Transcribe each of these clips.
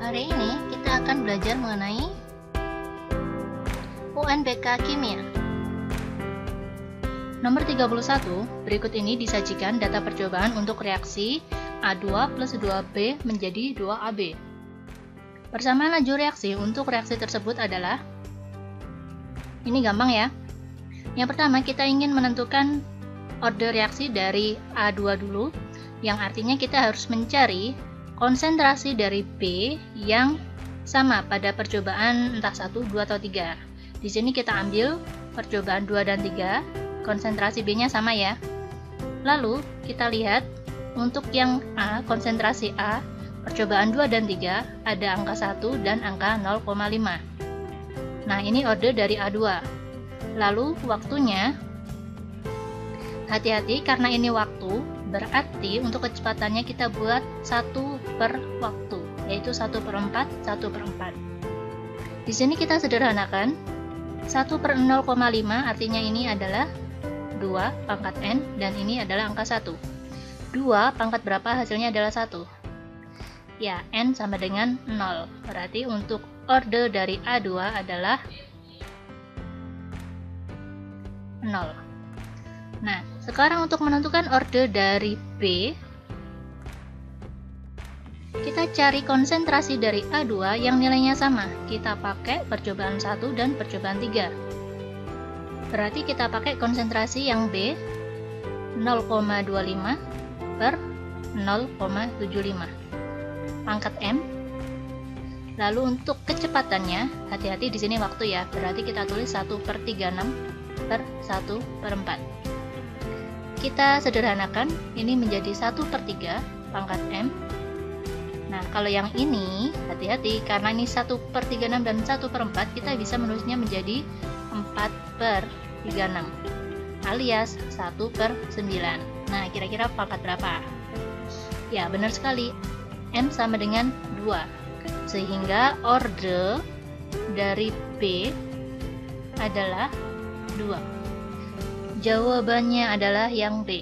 Hari ini kita akan belajar mengenai UNBK Kimia. Nomor 31, berikut ini disajikan data percobaan untuk reaksi A2 plus 2B menjadi 2AB. Persamaan laju reaksi untuk reaksi tersebut adalah, ini gampang ya. Yang pertama, kita ingin menentukan order reaksi dari A2 dulu, yang artinya kita harus mencari konsentrasi dari B yang sama pada percobaan entah 1, 2, atau 3. Di sini kita ambil percobaan 2 dan 3, konsentrasi B-nya sama ya. Lalu kita lihat untuk yang A, konsentrasi A, percobaan 2 dan 3 ada angka 1 dan angka 0,5. Nah, ini order dari A2. Lalu waktunya, hati-hati karena ini waktu, berarti untuk kecepatannya kita buat 1 per waktu, yaitu 1/4, 1/4. Di sini kita sederhanakan, 1 per 0,5 artinya ini adalah 2 pangkat N, dan ini adalah angka 1. 2 pangkat berapa hasilnya adalah 1. Ya, N sama dengan 0. Berarti untuk order dari A2 adalah 0. Nah, sekarang untuk menentukan order dari B, kita cari konsentrasi dari A2 yang nilainya sama. Kita pakai percobaan 1 dan percobaan 3. Berarti kita pakai konsentrasi yang B 0,25 per 0,75 pangkat M. Lalu untuk kecepatannya, hati-hati di sini waktu ya, berarti kita tulis 1/36 per 1/4. Kita sederhanakan, ini menjadi 1/3 pangkat M. Nah, kalau yang ini, hati-hati, karena ini 1/36 dan 1/4, kita bisa menulisnya menjadi 4/36, alias 1/9. Nah, kira-kira pangkat berapa? Ya, benar sekali, M sama dengan 2. Sehingga order dari B adalah 2. Jawabannya adalah yang B.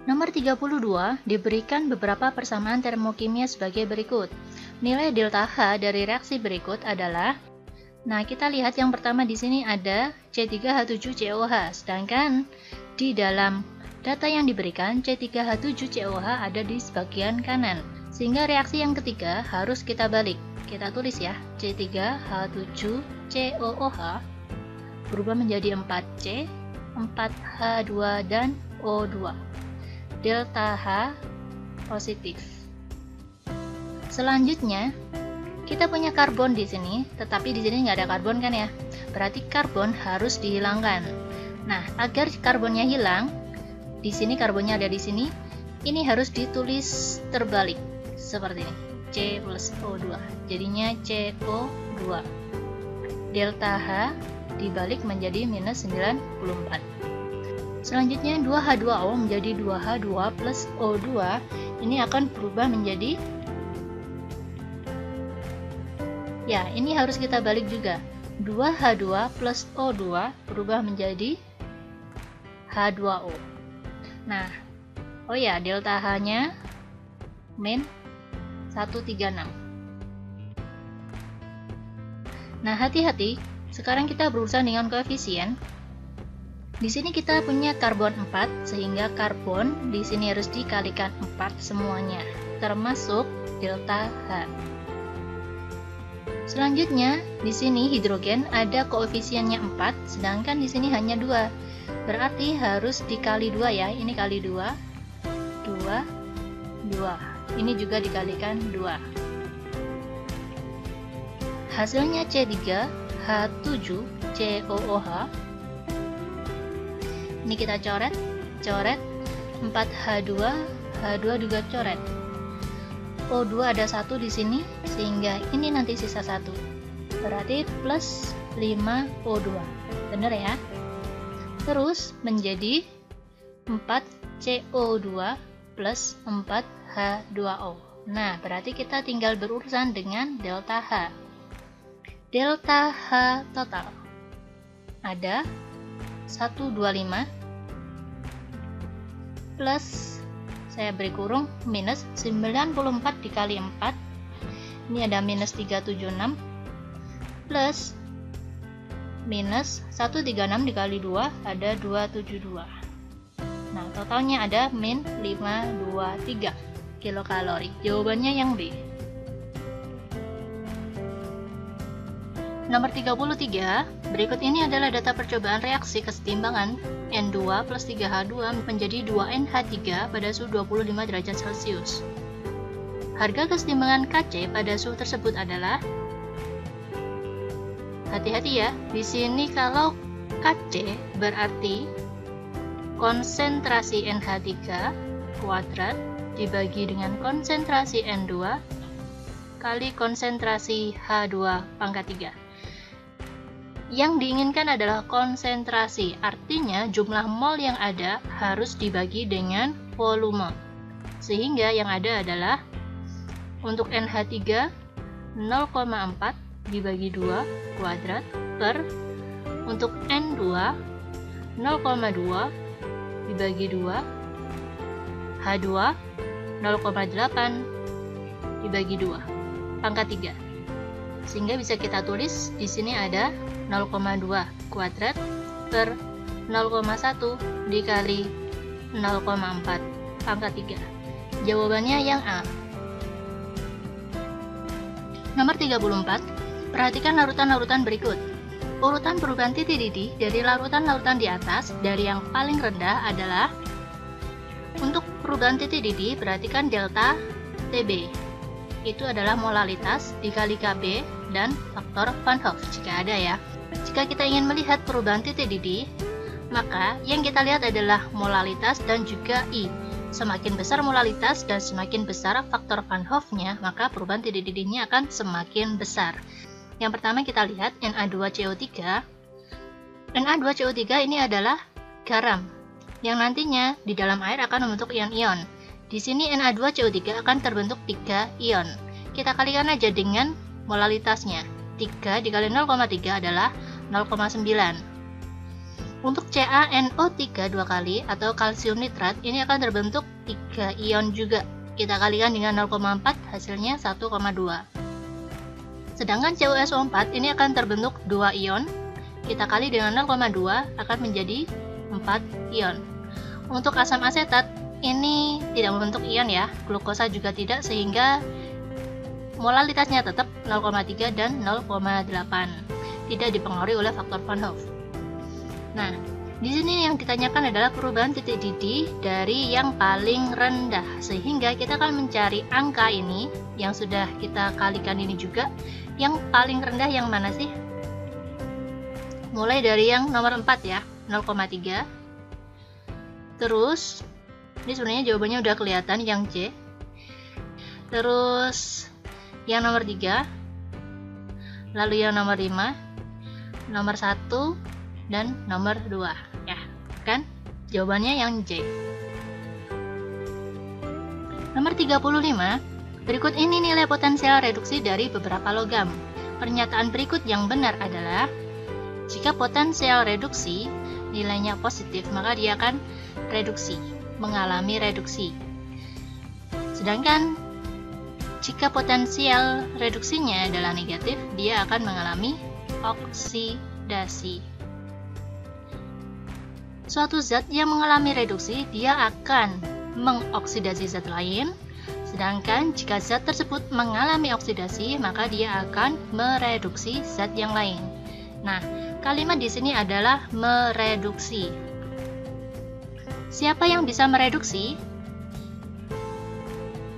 Nomor 32, diberikan beberapa persamaan termokimia sebagai berikut. Nilai delta H dari reaksi berikut adalah, nah kita lihat yang pertama di sini ada C3H7COH, sedangkan di dalam data yang diberikan C3H7COH ada di sebagian kanan, sehingga reaksi yang ketiga harus kita balik. Kita tulis ya, C3H7COOH berubah menjadi 4C, 4H2 dan O2. Delta H positif. Selanjutnya, kita punya karbon di sini, tetapi di sini nggak ada karbon kan ya? Berarti karbon harus dihilangkan. Nah, agar karbonnya hilang, di sini karbonnya ada di sini, ini harus ditulis terbalik seperti ini, C plus O2. Jadinya CO2. Delta H dibalik menjadi minus 94. Selanjutnya 2H2O menjadi 2H2 plus O2, ini akan berubah menjadi, ya ini harus kita balik juga, 2H2 plus O2 berubah menjadi H2O. Nah, oh ya, delta H-nya min 136. Nah, hati-hati, sekarang kita berurusan dengan koefisien. Di sini kita punya karbon 4, sehingga karbon di sini harus dikalikan 4 semuanya, termasuk delta H. Selanjutnya, di sini hidrogen ada koefisiennya 4, sedangkan di sini hanya 2. Berarti harus dikali 2 ya, ini kali 2, 2, 2. Ini juga dikalikan 2. Hasilnya C3H7COOH. Ini kita coret, 4H2, H2 juga coret. O2 ada 1 di sini, sehingga ini nanti sisa 1. Berarti plus 5O2. Benar ya? Terus menjadi 4CO2 plus 4H2O. Nah, berarti kita tinggal berurusan dengan delta H. Delta H total ada 125 plus saya beri kurung, minus 94 dikali 4, ini ada minus 376, plus minus 136 dikali 2, ada 272. Nah, totalnya ada min 523 kilokalori. Jawabannya yang B. Nomor 33, berikut ini adalah data percobaan reaksi kesetimbangan N2 plus 3H2 menjadi 2NH3 pada suhu 25 derajat Celcius. Harga kesetimbangan Kc pada suhu tersebut adalah, hati-hati ya, di sini kalau Kc berarti konsentrasi NH3 kuadrat dibagi dengan konsentrasi N2 kali konsentrasi H2 pangkat 3. Yang diinginkan adalah konsentrasi, artinya jumlah mol yang ada harus dibagi dengan volume. Sehingga yang ada adalah untuk NH3 0,4 dibagi 2 kuadrat per untuk N2 0,2 dibagi 2 H2 0,8 dibagi 2 pangkat 3. Sehingga bisa kita tulis di sini ada 0,2 kuadrat per 0,1 dikali 0,4 pangkat 3. Jawabannya yang A. Nomor 34, perhatikan larutan-larutan berikut. Urutan perubahan titik didih dari larutan-larutan di atas dari yang paling rendah adalah, untuk perubahan titik didih perhatikan delta TB. Itu adalah molalitas dikali Kb dan faktor Van Hoff jika ada ya. Jika kita ingin melihat perubahan titik didih, maka yang kita lihat adalah molalitas dan juga I. Semakin besar molalitas dan semakin besar faktor Van Hoff-nya, maka perubahan titik didihnya akan semakin besar. Yang pertama kita lihat Na2CO3. Na2CO3 ini adalah garam yang nantinya di dalam air akan membentuk ion-ion. Di sini Na2CO3 akan terbentuk 3 ion. Kita kalikan aja dengan molalitasnya. 3 dikali 0,3 adalah 0,9. Untuk CaNO3 dua kali atau kalsium nitrat ini akan terbentuk 3 ion juga. Kita kalikan dengan 0,4 hasilnya 1,2. Sedangkan CuSO4 ini akan terbentuk 2 ion. Kita kali dengan 0,2 akan menjadi 4 ion. Untuk asam asetat ini tidak membentuk ion ya, glukosa juga tidak, sehingga molalitasnya tetap 0,3 dan 0,8. Tidak dipengaruhi oleh faktor Van Hoff. Nah, di sini yang ditanyakan adalah perubahan titik didih dari yang paling rendah, sehingga kita akan mencari angka ini yang sudah kita kalikan ini juga. Yang paling rendah yang mana sih? Mulai dari yang nomor 4 ya, 0,3. Terus ini sebenarnya jawabannya udah kelihatan yang C. Terus yang nomor 3, lalu yang nomor 5, nomor 1, dan nomor 2 ya kan? Jawabannya yang J. Nomor 35, berikut ini nilai potensial reduksi dari beberapa logam. Pernyataan berikut yang benar adalah, jika potensial reduksi nilainya positif, maka dia akan reduksi, mengalami reduksi. Sedangkan jika potensial reduksinya adalah negatif, dia akan mengalami oksidasi. Suatu zat yang mengalami reduksi, dia akan mengoksidasi zat lain. Sedangkan jika zat tersebut mengalami oksidasi, maka dia akan mereduksi zat yang lain. Nah, kalimat di sini adalah mereduksi. Siapa yang bisa mereduksi?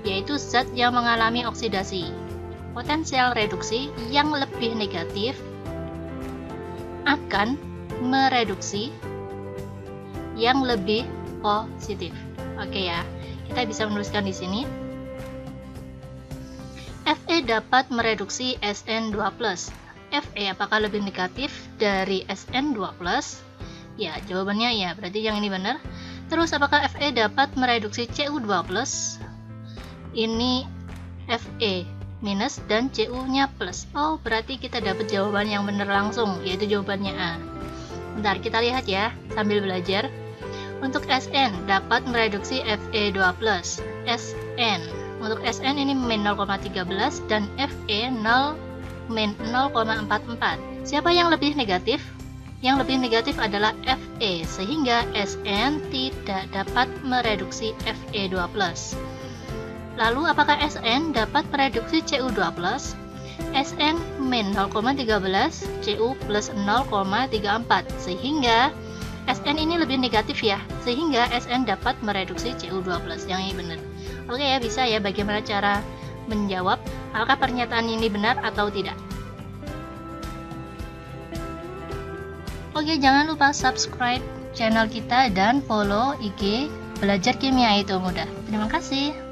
Yaitu zat yang mengalami oksidasi. Potensial reduksi yang lebih negatif akan mereduksi yang lebih positif. Oke ya, kita bisa menuliskan di sini. Fe dapat mereduksi Sn2+. Fe apakah lebih negatif dari Sn2+? Ya, jawabannya ya, berarti yang ini benar. Terus apakah Fe dapat mereduksi Cu2+? Ini Fe minus dan Cu-nya plus. Oh, berarti kita dapat jawaban yang benar langsung, yaitu jawabannya A. Bentar, kita lihat ya, sambil belajar. Untuk Sn dapat mereduksi Fe2+. Sn. Untuk Sn ini min 0,13 dan Fe 0 min 0,44. Siapa yang lebih negatif? Yang lebih negatif adalah Fe, sehingga Sn tidak dapat mereduksi Fe2+. Lalu apakah Sn dapat mereduksi Cu2+? Sn min 0,13, Cu plus 0,34, sehingga Sn ini lebih negatif ya, sehingga Sn dapat mereduksi Cu2+. Yang ini benar. Oke ya, bisa ya bagaimana cara menjawab apakah pernyataan ini benar atau tidak. Oke, jangan lupa subscribe channel kita dan follow IG Belajar Kimia Itu Mudah. Terima kasih.